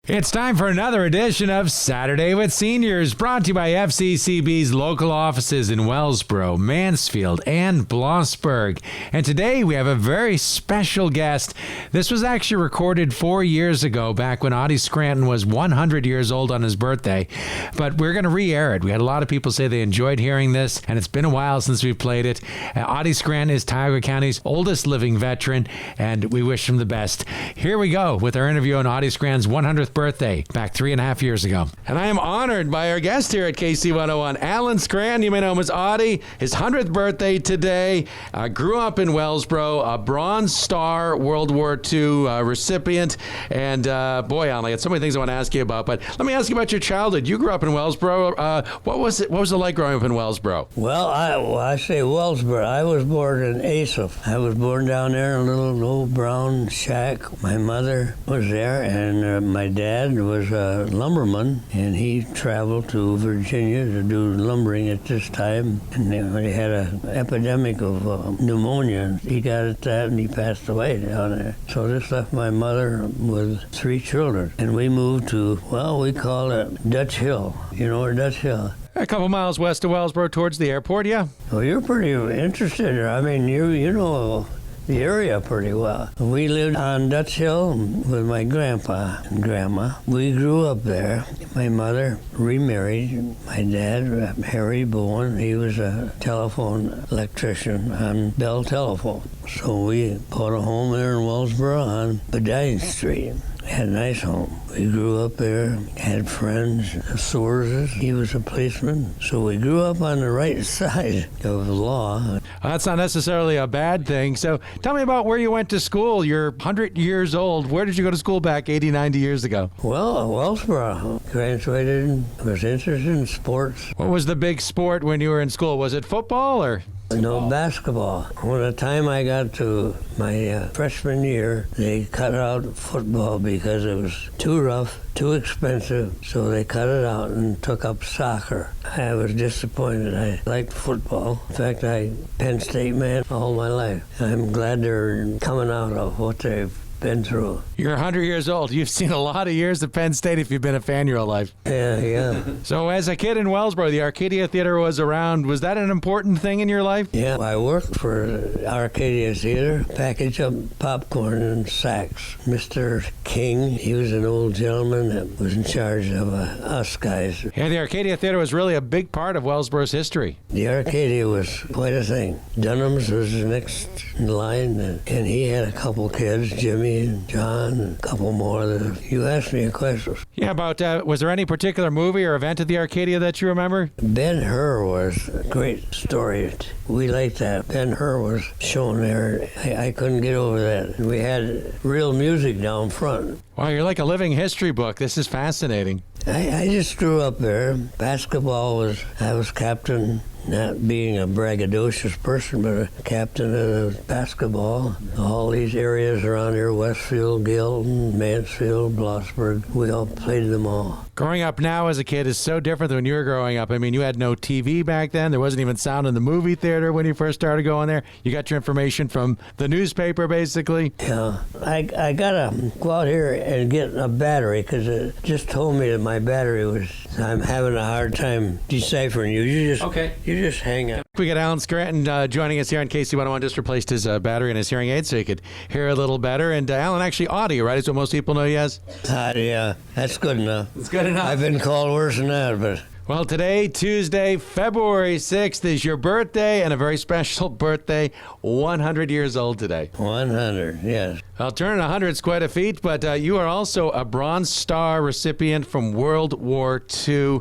It's time for another edition of Saturday with Seniors, brought to you by FCCB's local offices in Wellsboro, Mansfield, and Blossburg. And today we have a very special guest. This was actually recorded 4 years ago, back when Oddie Scranton was 100 years old on his birthday. But we're going to re-air it. We had a lot of people say they enjoyed hearing this, and it's been a while since we played it. Oddie Scranton is Tioga County's oldest living veteran, and we wish him the best. Here we go with our interview on Oddie Scranton's 100th birthday back 3.5 years ago. And I am honored by our guest here at KC101, Alan Scranton. You may know him as Oddie. His 100th birthday today. Grew up in Wellsboro, a Bronze Star World War II recipient. And boy, Alan, I got so many things I want to ask you about. But let me ask you about your childhood. You grew up in Wellsboro. What was it like growing up in Wellsboro? Well, I say Wellsboro. I was born in Asaph. I was born down there in a little old brown shack. My mother was there, and my dad was a lumberman, and he traveled to Virginia to do lumbering at this time. And they had an epidemic of pneumonia. He got at that, and he passed away down there. So this left my mother with 3 children. And we moved to, well, we call it Dutch Hill. You know where Dutch Hill? A couple miles west of Wellsboro towards the airport, yeah. Well, you're pretty interested. I mean, you know the area pretty well. We lived on Dutch Hill with my grandpa and grandma. We grew up there. My mother remarried. My dad, Harry Bowen, he was a telephone electrician on Bell Telephone. So we bought a home there in Wellsboro on Bedine Street. Had a nice home. We grew up there, had friends, Soares. He was a policeman. So we grew up on the right side of the law. That's not necessarily a bad thing. So tell me about where you went to school. You're 100 years old. Where did you go to school back 80, 90 years ago? Well, Wellsboro. Graduated, was interested in sports. What was the big sport when you were in school? Was it football or? No, basketball. When the time I got to my freshman year, they cut out football because it was too rough, too expensive, so they cut it out and took up soccer. I was disappointed. I liked football. In fact, Penn State man all my life. I'm glad they're coming out of what they've been through. You're 100 years old. You've seen a lot of years at Penn State if you've been a fan your whole life. Yeah. So as a kid in Wellsboro, the Arcadia Theater was around. Was that an important thing in your life? Yeah, I worked for Arcadia Theater, package up popcorn and sacks. Mr. King, he was an old gentleman that was in charge of us guys. Yeah, the Arcadia Theater was really a big part of Wellsboro's history. The Arcadia was quite a thing. Dunham's was the next in line, and he had a couple kids, Jimmy and John, and a couple more. You asked me a question. Yeah, about, was there any particular movie or event at the Arcadia that you remember? Ben-Hur was a great story. We liked that. Ben-Hur was shown there. I couldn't get over that. We had real music down front. Wow, you're like a living history book. This is fascinating. I just grew up there. Basketball I was captain, not being a braggadocious person, but a captain of basketball. All these areas around here, Westfield, Gilton, Mansfield, Blossburg, we all played them all. Growing up now as a kid is so different than when you were growing up. I mean, you had no TV back then. There wasn't even sound in the movie theater when you first started going there. You got your information from the newspaper, basically. Yeah. I got to go out here and get a battery because it just told me that my battery was, I'm having a hard time deciphering you. You just hang on. We got Alan Scranton joining us here on KC101. Just replaced his battery in his hearing aid so he could hear a little better. And Alan, actually, Oddie, right, is what most people know you as? Yeah, that's good enough. It's good enough. I've been called worse than that, but... Well, today, Tuesday, February 6th, is your birthday, and a very special birthday, 100 years old today. 100, yes. Well, turning 100 is quite a feat, but you are also a Bronze Star recipient from World War II.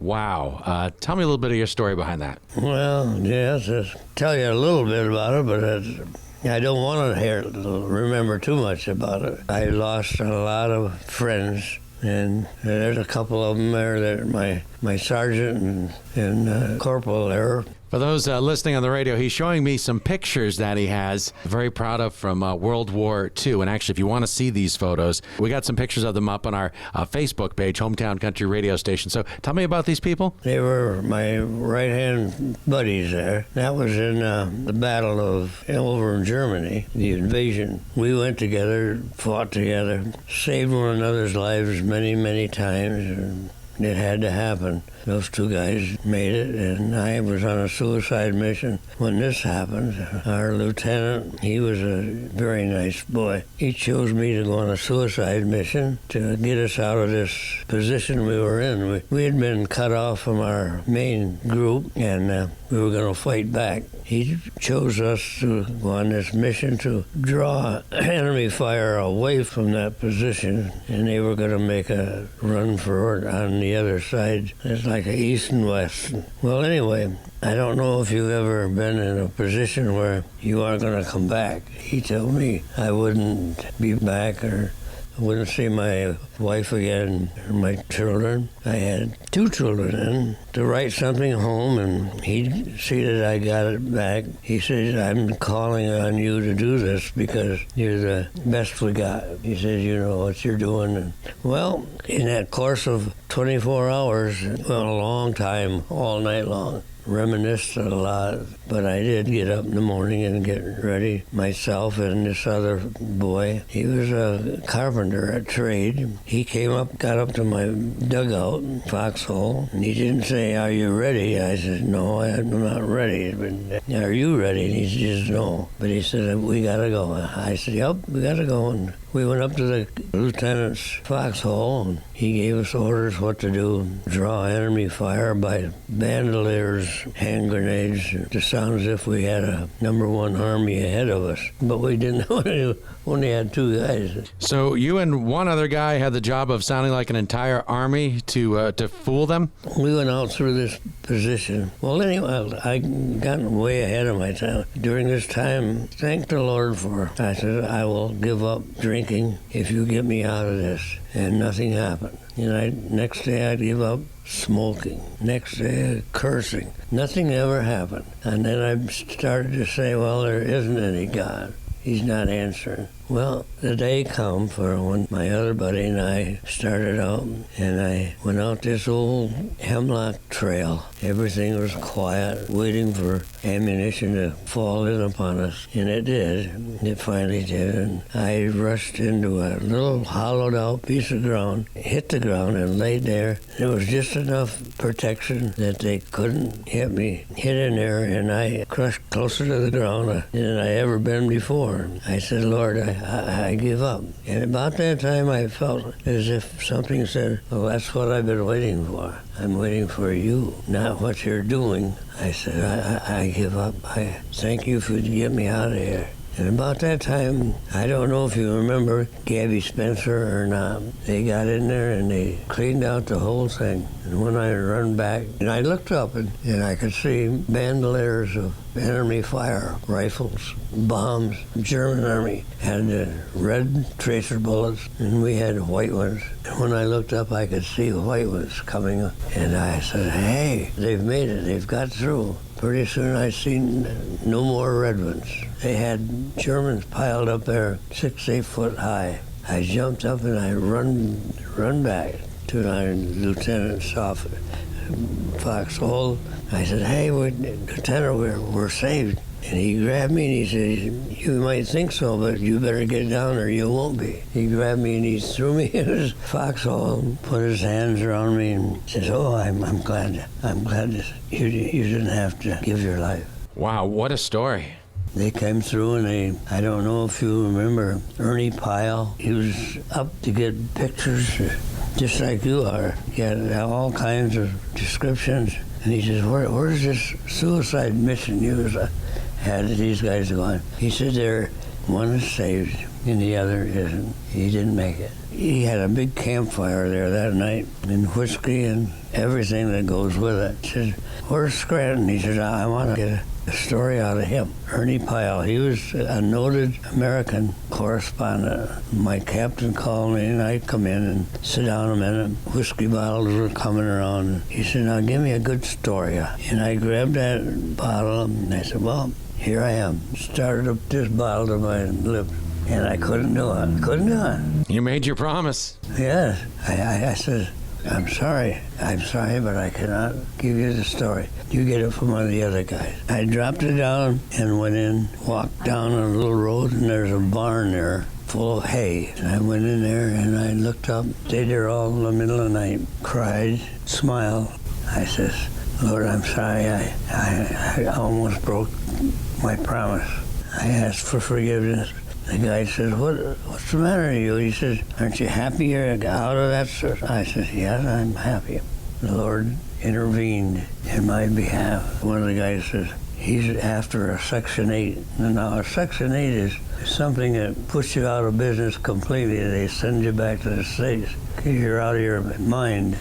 Wow. Tell me a little bit of your story behind that. Well, yes, I'll tell you a little bit about it, but I don't want to remember too much about it. I lost a lot of friends. And there's a couple of them there that my sergeant and corporal there. For those listening on the radio, he's showing me some pictures that he has, very proud of, from World War II. And actually, if you want to see these photos, we got some pictures of them up on our Facebook page, Hometown Country Radio Station. So tell me about these people. They were my right-hand buddies there. That was in the battle of over in Germany, the invasion. We went together, fought together, saved one another's lives many, many times. And it had to happen. Those two guys made it, and I was on a suicide mission when this happened. Our lieutenant, he was a very nice boy. He chose me to go on a suicide mission to get us out of this position we were in. We had been cut off from our main group, and we were going to fight back. He chose us to go on this mission to draw enemy fire away from that position, and they were going to make a run for it on the other side. It's like an east and west. Well, anyway, I don't know if you've ever been in a position where you aren't going to come back. He told me I wouldn't be back, or I wouldn't see my wife again or my children. I had 2 children, and to write something home, and he'd see that I got it back. He says, I'm calling on you to do this because you're the best we got. He says, you know what you're doing. And, well, in that course of 24 hours, well, a long time, all night long, reminisced a lot, but I did get up in the morning and get ready myself and this other boy. He was a carpenter at trade. He came up, got up to my dugout, foxhole, and he didn't say, are you ready? I said, no, I'm not ready. But, are you ready? And he says, no. But he said, we gotta go. I said, yep, we gotta go. And we went up to the lieutenant's foxhole, and he gave us orders what to do. Draw enemy fire by bandoliers, hand grenades, to sound as if we had a number 1 army ahead of us. But we didn't know we only had 2 guys. So you and one other guy had the job of sounding like an entire army to fool them? We went out through this position. Well, anyway, I got way ahead of my time. During this time, thank the Lord for, I said, I will give up drinking if you get me out of this. And nothing happened. Next day I'd give up smoking. Next day cursing. Nothing ever happened. And then I started to say, well, there isn't any God. He's not answering. Well, the day come for when my other buddy and I started out, and I went out this old hemlock trail. Everything was quiet, waiting for ammunition to fall in upon us. And it did. It finally did. And I rushed into a little hollowed out piece of ground, hit the ground, and laid there. There was just enough protection that they couldn't hit me. Hit in there, and I crushed closer to the ground than I ever been before. I said, Lord, I give up. And about that time, I felt as if something said, well, that's what I've been waiting for. I'm waiting for you, not what you're doing. I said, I give up. I thank you for getting me out of here. And about that time, I don't know if you remember Gabby Spencer or not. They got in there and they cleaned out the whole thing. And when I run back, and I looked up and I could see bandoliers of enemy fire, rifles, bombs. German army had red tracer bullets, and we had white ones. And when I looked up, I could see white ones coming up. And I said, hey, they've made it. They've got through. Pretty soon I seen no more red ones. They had Germans piled up there 6-8 foot high. I jumped up and I run back to our lieutenant's office, foxhole. I said, hey, Lieutenant, we're saved. And he grabbed me and he said, you might think so, but you better get down or you won't be. He grabbed me and he threw me in his foxhole and put his hands around me and says, oh, I'm glad that you didn't have to give your life. Wow, what a story. They came through and I don't know if you remember Ernie Pyle. He was up to get pictures just like you are. He had all kinds of descriptions. And he says, where's this suicide mission you had these guys going? He said, one is saved and the other isn't. He didn't make it. He had a big campfire there that night and whiskey and everything that goes with it. He said, where's Scranton? He said, I want to get a story out of him. Ernie Pyle, he was a noted American correspondent. My captain called me, and I'd come in and sit down a minute. Whiskey bottles were coming around. He said, now give me a good story. And I grabbed that bottle, and I said, well, here I am. Started up this bottle to my lips, and I couldn't do it. You made your promise. Yes. I said, I'm sorry, but I cannot give you the story. You get it from one of the other guys. I dropped it down and went in, walked down a little road, and there's a barn there full of hay. And I went in there and I looked up, stayed there all in the middle of the night, cried, smiled. I says, Lord, I'm sorry, I almost broke my promise. I asked for forgiveness. The guy says, what's the matter with you? He says, aren't you happy you're out of that, sir? I said, yes, I'm happy. The Lord intervened in my behalf. One of the guys says, he's after a Section 8. And now a Section 8 is something that puts you out of business completely. They send you back to the States because you're out of your mind.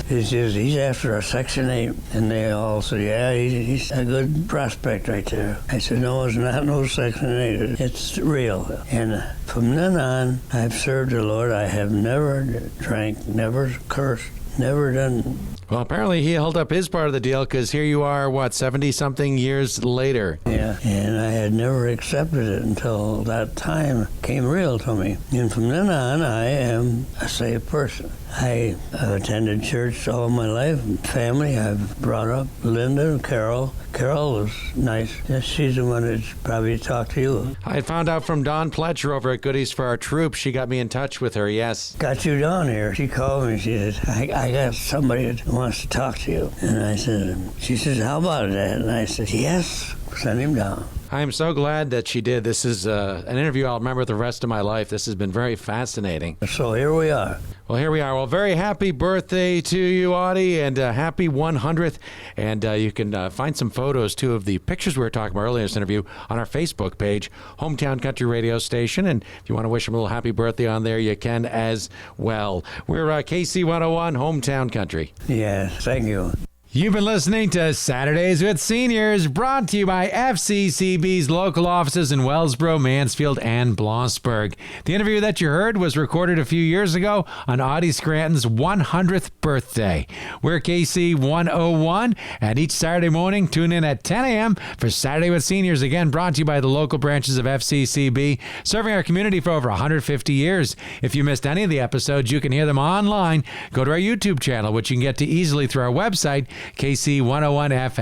It's just, he's after a Section 8. And they all say, yeah, he's a good prospect right there. I said, no, it's not no Section 8. It's real. And from then on, I've served the Lord. I have never drank, never cursed, never done. Well, apparently he held up his part of the deal, because here you are, 70-something years later. Yeah, and I had never accepted it until that time came real to me. And from then on, I am a saved person. I attended church all my life, family. I've brought up Linda and Carol. Carol was nice. She's the one that probably talked to you. I had found out from Dawn Pletcher over at Goodies for Our Troops. She got me in touch with her, yes. Got you down here. She called me. She said, I got somebody that wants to talk to you. And I said, she says, how about that? And I said, yes, send him down. I am so glad that she did. This is an interview I'll remember the rest of my life. This has been very fascinating. So here we are. Well, here we are. Well, very happy birthday to you, Oddie, and happy 100th. And you can find some photos, too, of the pictures we were talking about earlier in this interview on our Facebook page, Hometown Country Radio Station. And if you want to wish him a little happy birthday on there, you can as well. We're KC 101, Hometown Country. Yes, thank you. You've been listening to Saturdays with Seniors, brought to you by FCCB's local offices in Wellsboro, Mansfield, and Blossburg. The interview that you heard was recorded a few years ago on Oddie Scranton's 100th birthday. We're KC 101, and each Saturday morning, tune in at 10 a.m. for Saturday with Seniors, again brought to you by the local branches of FCCB, serving our community for over 150 years. If you missed any of the episodes, you can hear them online. Go to our YouTube channel, which you can get to easily through our website, KC101FM.